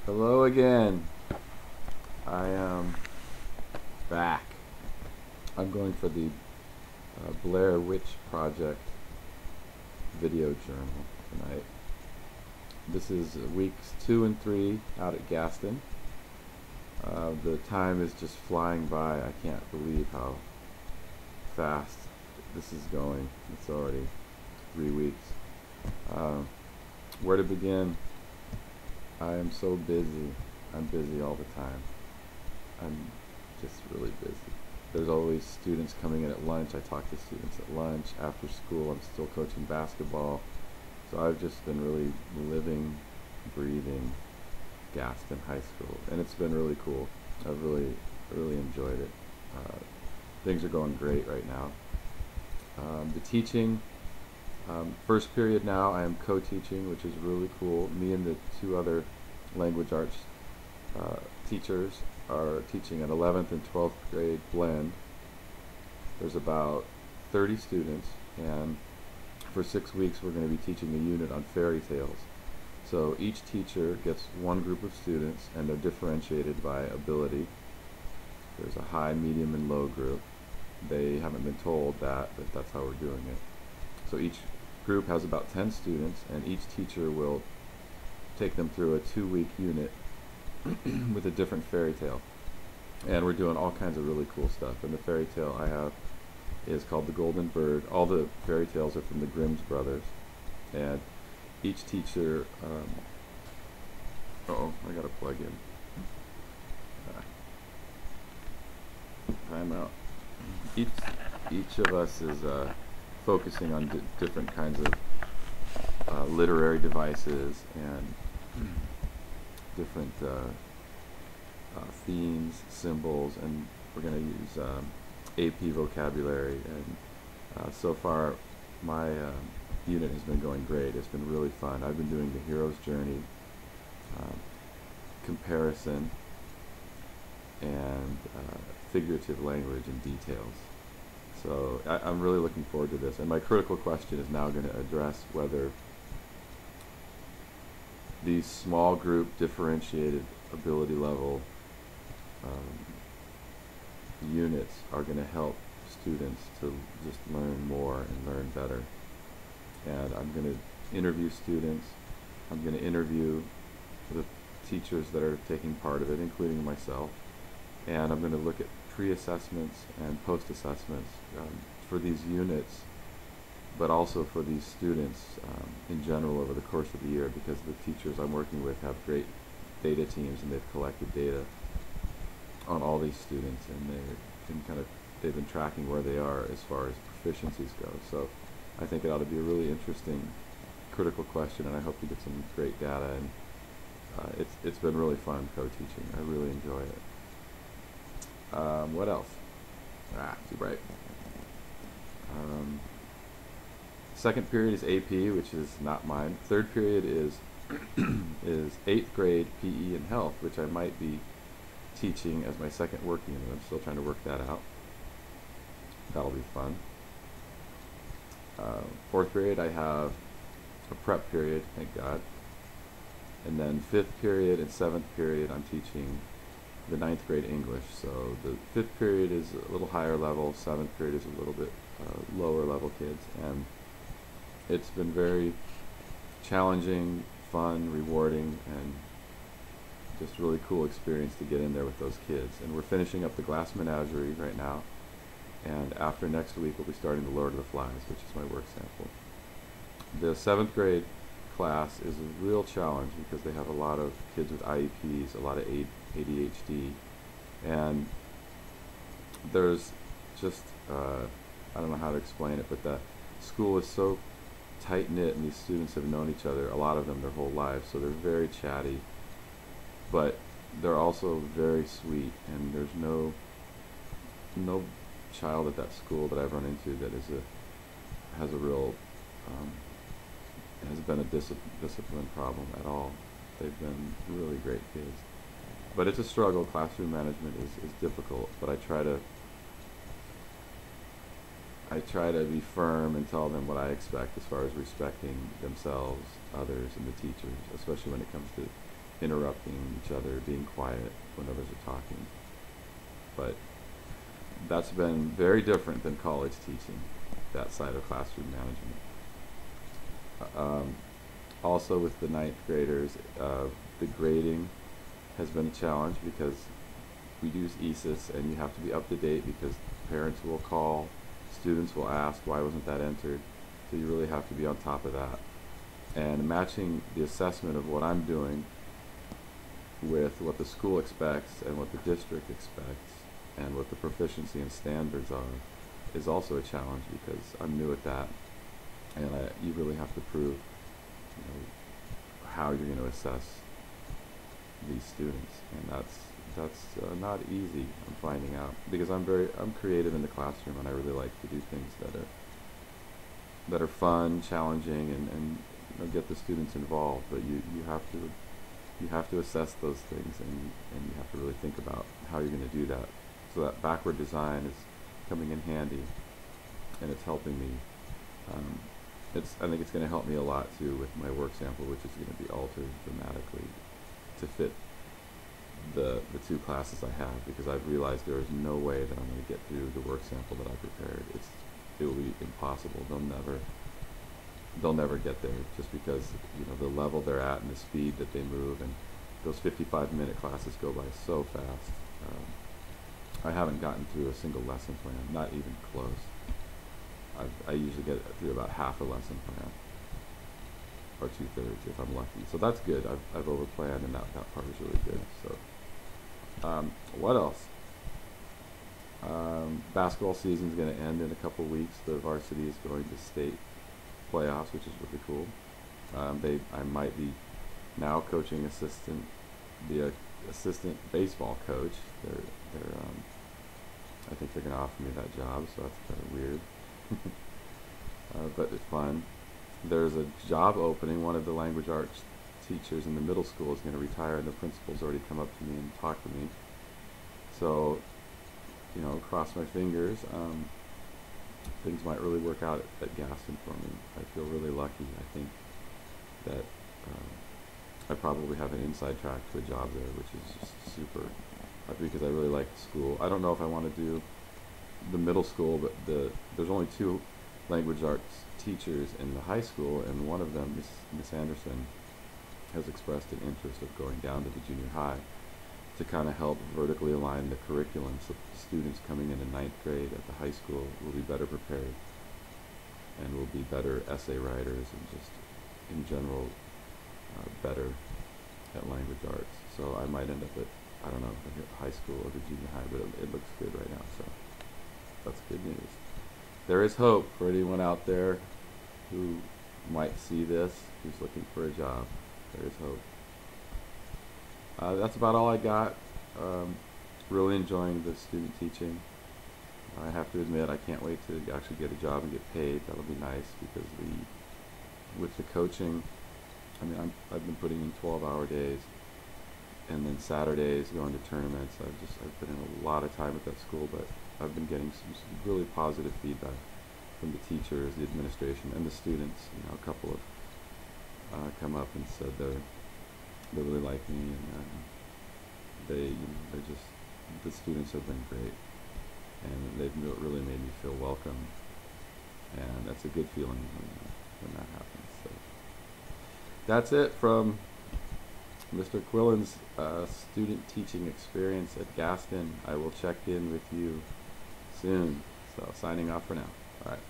Hello again. I am back. I'm going for the Blair Witch Project video journal tonight. This is weeks 2 and 3 out at Gaston. The time is just flying by. I can't believe how fast this is going. It's already 3 weeks. Where to begin? I am so busy. I'm busy all the time. I'm just really busy. There's always students coming in at lunch. I talk to students at lunch. After school, I'm still coaching basketball. So I've just been really living, breathing Gaston High School. And it's been really cool. I've really enjoyed it. Things are going great right now. The teaching, first period now, I am co-teaching, which is really cool. Me and the two other language arts teachers are teaching an 11th and 12th grade blend. There's about 30 students, and for 6 weeks we're going to be teaching a unit on fairy tales. So each teacher gets one group of students, and they're differentiated by ability. There's a high, medium, and low group. They haven't been told that, but that's how we're doing it. So each group has about 10 students, and each teacher will take them through a 2-week unit with a different fairy tale. And we're doing all kinds of really cool stuff. And the fairy tale I have is called The Golden Bird. All the fairy tales are from the Grimm's brothers. And each teacher, I gotta plug in. Time out. Each of us is focusing on different kinds of literary devices and different themes, symbols, and we're going to use AP vocabulary. And so far, my unit has been going great. It's been really fun. I've been doing the hero's journey, comparison, and figurative language and details. So I'm really looking forward to this. And my critical question is now going to address whether these small group differentiated ability level units are going to help students to just learn more and learn better. And I'm going to interview students. I'm going to interview the teachers that are taking part of it, including myself. And I'm going to look at pre-assessments and post-assessments for these units, but also for these students in general over the course of the year, because the teachers I'm working with have great data teams, and they've collected data on all these students, and they've been tracking where they are as far as proficiencies go. So I think it ought to be a really interesting, critical question, and I hope to get some great data. And it's been really fun co-teaching. I really enjoy it. What else? Too bright. Second period is AP, which is not mine. Third period is is 8th grade PE and health, which I might be teaching as my second work unit. I'm still trying to work that out. That'll be fun. Fourth period, I have a prep period, thank God. And then 5th period and 7th period, I'm teaching the 9th grade English. So the 5th period is a little higher level, 7th period is a little bit lower level kids, and it's been very challenging, fun, rewarding, and just really cool experience to get in there with those kids. And we're finishing up the Glass Menagerie right now, and after next week we'll be starting the Lord of the Flies, which is my work sample. The 7th grade class is a real challenge because they have a lot of kids with IEPs, a lot of ADHD, and there's just I don't know how to explain it, but the school is so tight-knit, and these students have known each other, a lot of them, their whole lives, so they're very chatty, but they're also very sweet, and there's no child at that school that I've run into that has a real has been a discipline problem at all. They've been really great kids, but it's a struggle. Classroom management is difficult, but I try to be firm and tell them what I expect as far as respecting themselves, others, and the teachers, especially when it comes to interrupting each other, being quiet when others are talking. But that's been very different than college teaching, that side of classroom management. Also with the ninth graders, the grading has been a challenge because we use ESIS and you have to be up to date because parents will call, students will ask why wasn't that entered, so you really have to be on top of that. And matching the assessment of what I'm doing with what the school expects and what the district expects and what the proficiency and standards are is also a challenge because I'm new at that, and you really have to prove, you know, how you're going to assess these students, and that's not easy. I'm finding out because I'm creative in the classroom, and I really like to do things that are fun, challenging, and you know, get the students involved. But you have to assess those things, and you have to really think about how you're going to do that. So that backward design is coming in handy, and it's helping me. I think it's going to help me a lot too with my work sample, which is going to be altered dramatically to fit the two classes I have, because I've realized there is no way that I'm going to get through the work sample that I prepared. It will be impossible. They'll never get there, just because, you know, the level they're at and the speed that they move, and those 55-minute classes go by so fast. I haven't gotten through a single lesson plan, not even close. I usually get through about half a lesson plan, or 2/3 if I'm lucky. So that's good. I've overplanned, and that part is really good. So, what else? Basketball season is going to end in a couple weeks. The varsity is going to state playoffs, which is really cool. I might be now coaching the assistant baseball coach. I think they're going to offer me that job, so that's kind of weird. But it's fun. There's a job opening. One of the language arts teachers in the middle school is going to retire, and the principal's already come up to me and talked to me. So, you know, cross my fingers. Things might really work out at Gaston for me. I feel really lucky. I think that I probably have an inside track to a job there, which is just super, because I really like the school. I don't know if I want to do the middle school, but there's only 2 language arts teachers in the high school, and one of them, Miss Anderson, has expressed an interest of going down to the junior high to kind of help vertically align the curriculum, so students coming into 9th grade at the high school will be better prepared and will be better essay writers and just in general better at language arts. So I might end up at, I don't know, high school or the junior high, but it looks good right now, so that's good news. There is hope for anyone out there who might see this, who's looking for a job. There is hope. That's about all I got. Really enjoying the student teaching. I have to admit, I can't wait to actually get a job and get paid. That'll be nice, because with the coaching, I mean, I've been putting in 12-hour days, and then Saturdays going to tournaments. I've put in a lot of time at that school, but I've been getting some really positive feedback from the teachers, the administration, and the students. You know, a couple have come up and said they really like me, and they're just, the students have been great, and they've really made me feel welcome, and that's a good feeling when that happens. So that's it from Mr. Quillen's student teaching experience at Gaston. I will check in with you soon. So signing off for now. All right.